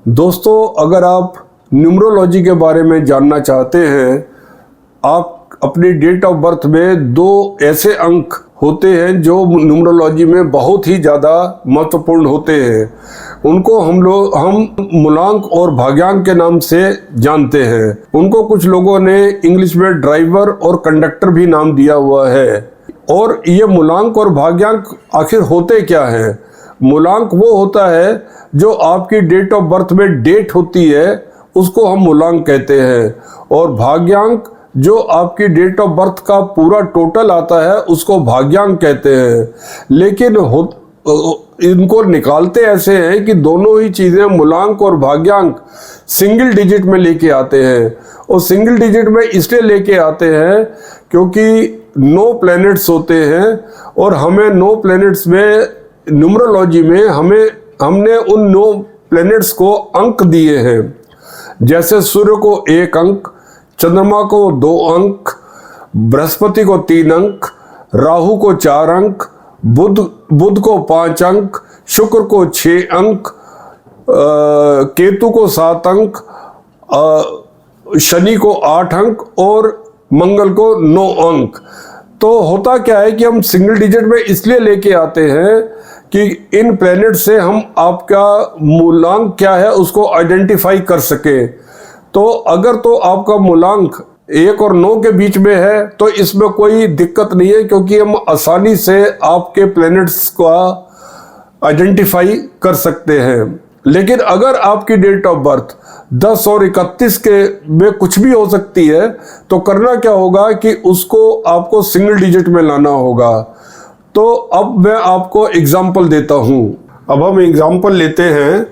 दोस्तों, अगर आप न्यूमरोलॉजी के बारे में जानना चाहते हैं, आप अपनी डेट ऑफ बर्थ में दो ऐसे अंक होते हैं जो न्यूमरोलॉजी में बहुत ही ज़्यादा महत्वपूर्ण होते हैं। उनको हम मूलांक और भाग्यांक के नाम से जानते हैं। उनको कुछ लोगों ने इंग्लिश में ड्राइवर और कंडक्टर भी नाम दिया हुआ है। और ये मूलांक और भाग्यांक आखिर होते क्या हैं? मूलांक वो होता है जो आपकी डेट ऑफ बर्थ में डेट होती है, उसको हम मूलांक कहते हैं। और भाग्यांक जो आपकी डेट ऑफ बर्थ का पूरा टोटल आता है, उसको भाग्यांक कहते हैं। लेकिन इनको निकालते ऐसे हैं कि दोनों ही चीज़ें, मूलांक और भाग्यांक, सिंगल डिजिट में लेके आते हैं। और सिंगल डिजिट में इसलिए लेके आते हैं क्योंकि 9 प्लैनेट्स होते हैं और हमें 9 प्लैनेट्स में न्यूमरोलॉजी में हमने उन 9 प्लैनेट्स को अंक दिए हैं। जैसे सूर्य को 1 अंक, चंद्रमा को 2 अंक, बृहस्पति को 3 अंक, राहु को 4 अंक, बुध को 5 अंक, शुक्र को 6 अंक, केतु को 7 अंक, शनि को 8 अंक और मंगल को 9 अंक। तो होता क्या है कि हम सिंगल डिजिट में इसलिए लेके आते हैं कि इन प्लैनेट से हम आपका मूलांक क्या है उसको आइडेंटिफाई कर सके। तो अगर तो आपका मूलांक 1 और 9 के बीच में है तो इसमें कोई दिक्कत नहीं है, क्योंकि हम आसानी से आपके प्लैनेट्स का आइडेंटिफाई कर सकते हैं। लेकिन अगर आपकी डेट ऑफ बर्थ 10 और 31 के में कुछ भी हो सकती है, तो करना क्या होगा कि उसको आपको सिंगल डिजिट में लाना होगा। तो अब मैं आपको एग्जाम्पल देता हूँ। अब हम एग्जाम्पल लेते हैं,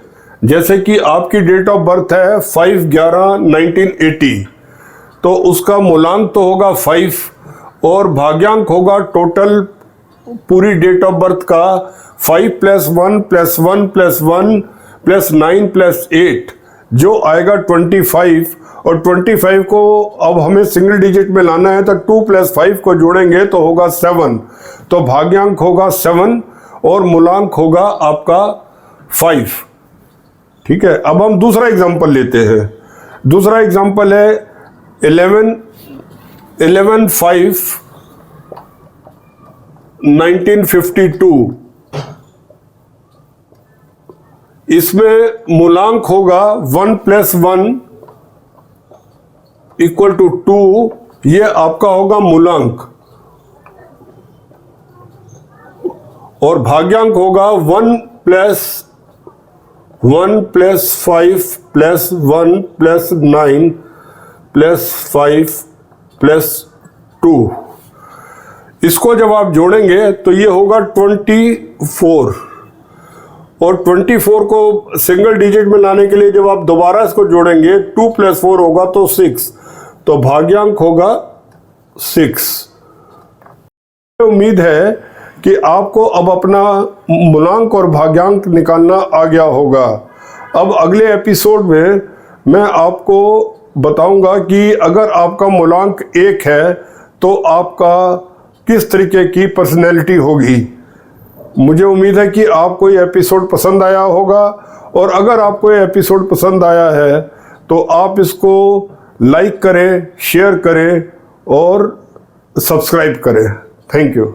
जैसे कि आपकी डेट ऑफ बर्थ है 5/11/1980, तो उसका मूलांक तो होगा 5 और भाग्यांक होगा टोटल पूरी डेट ऑफ बर्थ का 5 + 1 + 1 + 1 + 9 + 8 जो आएगा 25। और 25 को अब हमें सिंगल डिजिट में लाना है, तो 2 + 5 को जोड़ेंगे तो होगा 7। तो भाग्यांक होगा 7 और मूलांक होगा आपका 5। ठीक है। अब हम दूसरा एग्जांपल लेते हैं। दूसरा एग्जांपल है 11/5/1952। इसमें मूलांक होगा 1 + 1 = 2। ये आपका होगा मूलांक। और भाग्यांक होगा 1 + 1 + 5 + 1 + 9 + 5 + 2। इसको जब आप जोड़ेंगे तो ये होगा 24। और 24 को सिंगल डिजिट में लाने के लिए जब आप दोबारा इसको जोड़ेंगे 2 + 4 होगा तो 6। तो भाग्यांक होगा 6। उम्मीद है कि आपको अब अपना मूलांक और भाग्यांक निकालना आ गया होगा। अब अगले एपिसोड में मैं आपको बताऊंगा कि अगर आपका मूलांक 1 है तो आपका किस तरीके की पर्सनैलिटी होगी। मुझे उम्मीद है कि आपको ये एपिसोड पसंद आया होगा। और अगर आपको ये एपिसोड पसंद आया है तो आप इसको लाइक करें, शेयर करें और सब्सक्राइब करें। Thank you.